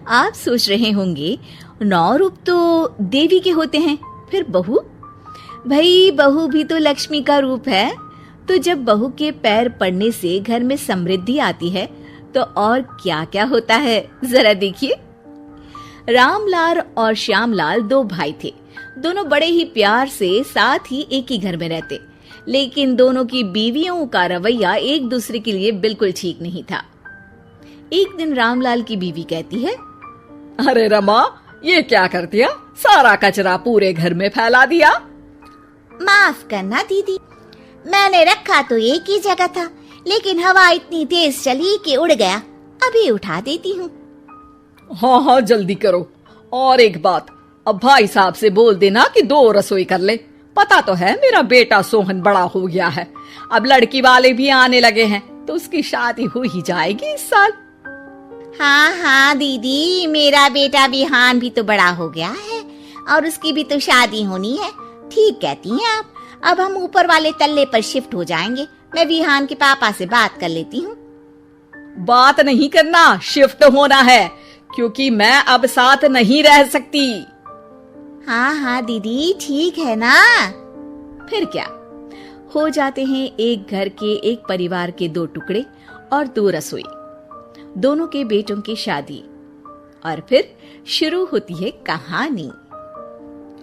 आप सोच रहे होंगे 9 रूप तो देवी के होते हैं, फिर बहू? भाई बहू भी तो लक्ष्मी का रूप है। तो जब बहू के पैर पड़ने से घर में समृद्धि आती है तो और क्या क्या होता है, जरा देखिए। रामलाल और श्यामलाल 2 भाई थे। दोनों बड़े ही प्यार से साथ ही एक ही घर में रहते, लेकिन दोनों की बीवियों का रवैया एक दूसरे के लिए बिल्कुल ठीक नहीं था। एक दिन रामलाल की बीवी कहती है, अरे रमा, ये क्या कर दिया? सारा कचरा पूरे घर में फैला दिया। माफ करना दीदी, मैंने रखा तो एक ही जगह था, लेकिन हवा इतनी तेज चली कि उड़ गया। अभी उठा देती हूँ। हाँ हाँ जल्दी करो। और एक बात, अब भाई साहब से बोल देना कि 2 रसोई कर ले। पता तो है मेरा बेटा सोहन बड़ा हो गया है, अब लड़की वाले भी आने लगे हैं, तो उसकी शादी हो ही जाएगी इस साल। हाँ हाँ दीदी, मेरा बेटा विहान भी तो बड़ा हो गया है और उसकी भी तो शादी होनी है। ठीक कहती हैं आप। अब हम ऊपर वाले तल्ले पर शिफ्ट हो जाएंगे। मैं विहान के पापा से बात कर लेती हूँ। बात नहीं करना, शिफ्ट होना है, क्योंकि मैं अब साथ नहीं रह सकती। हाँ हाँ दीदी, ठीक है ना। फिर क्या, हो जाते हैं एक घर के, एक परिवार के 2 टुकड़े और 2 रसोई, दोनों के बेटों की शादी। और फिर शुरू होती है कहानी।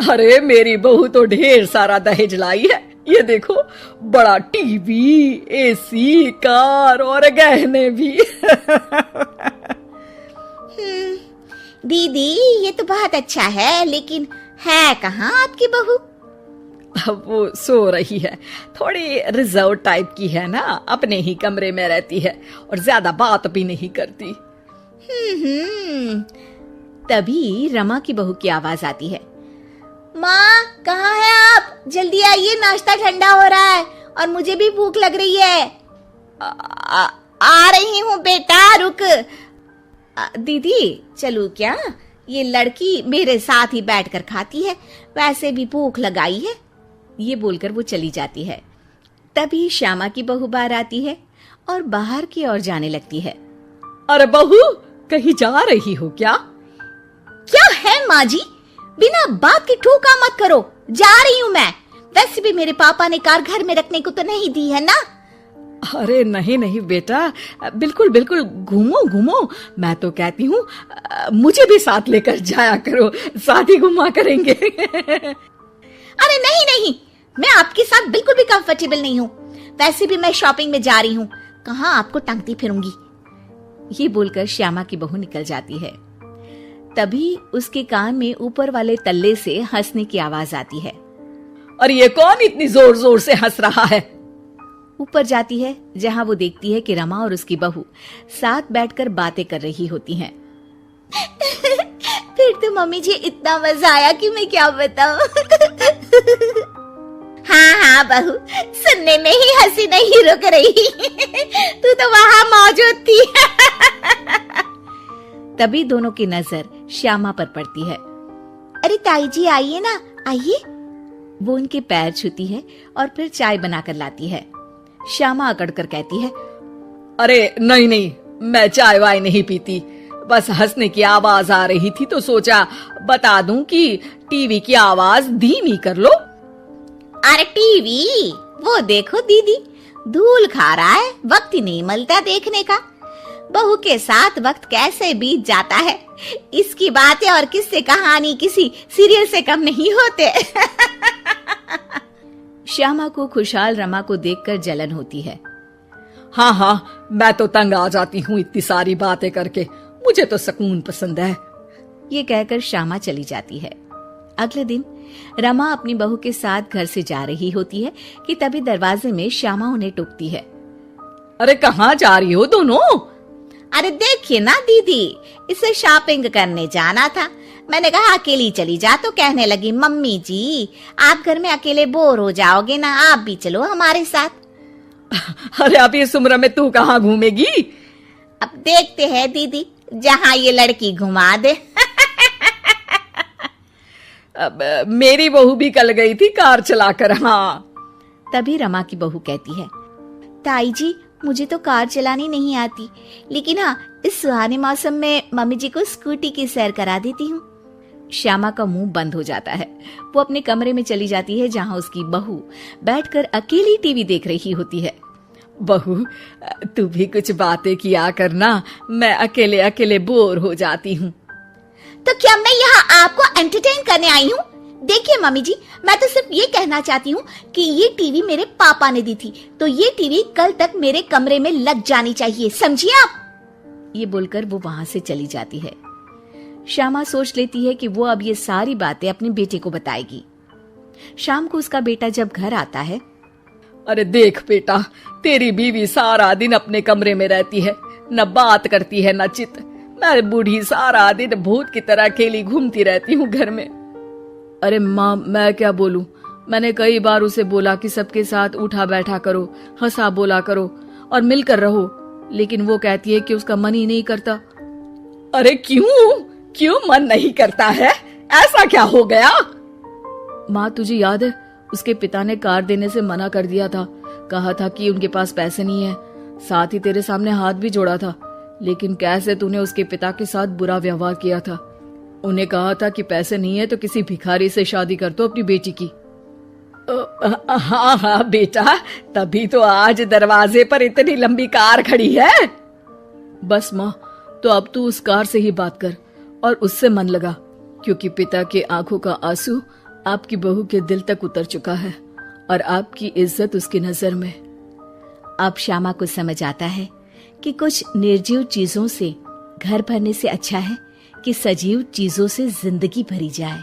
अरे मेरी बहू तो ढेर सारा दहेज लाई है। ये देखो, बड़ा टीवी, एसी, कार और गहने भी। दीदी ये तो बहुत अच्छा है, लेकिन है कहाँ आपकी बहू? अब वो सो रही है, थोड़ी रिजर्व टाइप की है ना, अपने ही कमरे में रहती है और ज्यादा बात भी नहीं करती। तभी रमा की बहू की आवाज आती है, माँ कहाँ है आप? जल्दी आइए, नाश्ता ठंडा हो रहा है और मुझे भी भूख लग रही है। आ रही हूँ बेटा, रुक। दीदी चलूं क्या? ये लड़की मेरे साथ ही बैठकर खाती है, वैसे भी भूख लगाई है। ये बोलकर वो चली जाती है। तभी श्यामा की बहू बाहर आती है और बाहर की ओर जाने लगती है। अरे बहू, कहीं जा रही हो क्या? क्या है माँ जी, बिना बात के ठोका मत करो। जा रही हूँ मैं। वैसे भी मेरे पापा ने कार घर में रखने को तो नहीं दी है ना। अरे नहीं नहीं बेटा, बिल्कुल बिल्कुल, घूमो घूमो। मैं तो कहती हूँ मुझे भी साथ लेकर जाया करो, साथ ही घुमा करेंगे। अरे नहीं नहीं, मैं आपके साथ बिल्कुल भी कंफर्टेबल नहीं हूँ। वैसे भी मैं शॉपिंग में जा रही हूँ, कहाँ आपको टांगती फिरूंगी। ये बोलकर श्यामा की बहू निकल जाती है। तभी उसके कान में ऊपर वाले तल्ले से हंसने की आवाज आती है। अरे ये कौन इतनी जोर जोर से हंस रहा है? ऊपर जाती है, जहां वो देखती है कि रमा और उसकी बहू साथ बैठकर बातें कर रही होती हैं। फिर तो मम्मी जी इतना मजा आया कि मैं क्या बताऊं। हाँ हाँ बहू, सुनने में ही हंसी नहीं रुक रही। तू तो वहां मौजूद थी। तभी दोनों की नजर श्यामा पर पड़ती है। अरे ताई जी आइए ना, आइए। वो उनके पैर छूती है और फिर चाय बनाकर लाती है। श्यामा अकड़कर कहती है, अरे नहीं नहीं, मैं चाय वाय नहीं पीती, बस हंसने की आवाज आ रही थी तो सोचा बता दूं कि टीवी की आवाज धीमी कर लो। अरे टीवी, वो देखो दीदी, धूल खा रहा है, वक्त ही नहीं मिलता देखने का। बहू के साथ वक्त कैसे बीत जाता है, इसकी बातें और किस्से कहानी किसी सीरियल से कम नहीं होते। श्यामा को खुशहाल रमा को देखकर जलन होती है। हाँ हाँ, मैं तो तंग आ जाती हूँ इतनी सारी बातें करके, मुझे तो सुकून पसंद है। ये कहकर श्यामा चली जाती है। अगले दिन रमा अपनी बहू के साथ घर से जा रही होती है कि तभी दरवाजे में श्यामा उन्हें टोकती है। अरे कहाँ जा रही हो दोनों? अरे देखिए ना दीदी, इसे शॉपिंग करने जाना था। मैंने कहा अकेली चली जा, तो कहने लगी मम्मी जी आप घर में अकेले बोर हो जाओगे ना, आप भी चलो हमारे साथ। अरे अब इस उम्र में तू कहाँ घूमेगी? अब देखते हैं दीदी, जहाँ ये लड़की घुमा दे। अब मेरी बहू भी कल गई थी कार चलाकर। हाँ। तभी रमा की बहू कहती है, ताई जी मुझे तो कार चलानी नहीं आती, लेकिन हाँ, इस सुहाने मौसम में मम्मी जी को स्कूटी की सैर करा देती हूँ। श्यामा का मुंह बंद हो जाता है। वो अपने कमरे में चली जाती है जहाँ उसकी बहू बैठकर अकेली टीवी देख रही होती है। बहू, तू भी कुछ बातें किया करना, मैं अकेले अकेले बोर हो जाती हूँ। तो क्या मैं यहाँ आपको एंटरटेन करने आई हूँ? देखिए मम्मी जी, मैं तो सिर्फ ये कहना चाहती हूँ कि ये टीवी मेरे पापा ने दी थी, तो ये टीवी कल तक मेरे कमरे में लग जानी चाहिए, समझिए आप। ये बोलकर वो वहां से चली जाती है। श्यामा सोच लेती है कि वो अब ये सारी बातें अपने बेटे को बताएगी। शाम को उसका बेटा जब घर आता है। अरे देख बेटा, तेरी बीवी सारा दिन अपने कमरे में रहती है, न बात करती है न चित। मैं बूढ़ी सारा दिन भूत की तरह अकेली घूमती रहती हूँ घर में। अरे माँ, मैं क्या बोलूं? मैंने कई बार उसे बोला कि सबके साथ उठा बैठा करो, हंसा बोला करो और मिलकर रहो, लेकिन वो कहती है कि उसका मन ही नहीं करता। अरे क्यों मन नहीं करता है? ऐसा क्या हो गया? माँ, तुझे याद है उसके पिता ने कार देने से मना कर दिया था। कहा था कि उनके पास पैसे नहीं है, साथ ही तेरे सामने हाथ भी जोड़ा था, लेकिन कैसे तूने उसके पिता के साथ बुरा व्यवहार किया था। उन्हें कहा था कि पैसे नहीं है तो किसी भिखारी से शादी कर दो अपनी बेटी की। हाँ बेटा, तभी तो आज दरवाजे पर इतनी लंबी कार खड़ी है। बस माँ, तो अब तू उस कार से ही बात कर और उससे मन लगा, क्योंकि पिता के आंखों का आंसू आपकी बहू के दिल तक उतर चुका है और आपकी इज्जत उसकी नजर में। अब श्यामा को समझ आता है कि कुछ निर्जीव चीजों से घर भरने से अच्छा है कि सजीव चीजों से जिंदगी भरी जाए।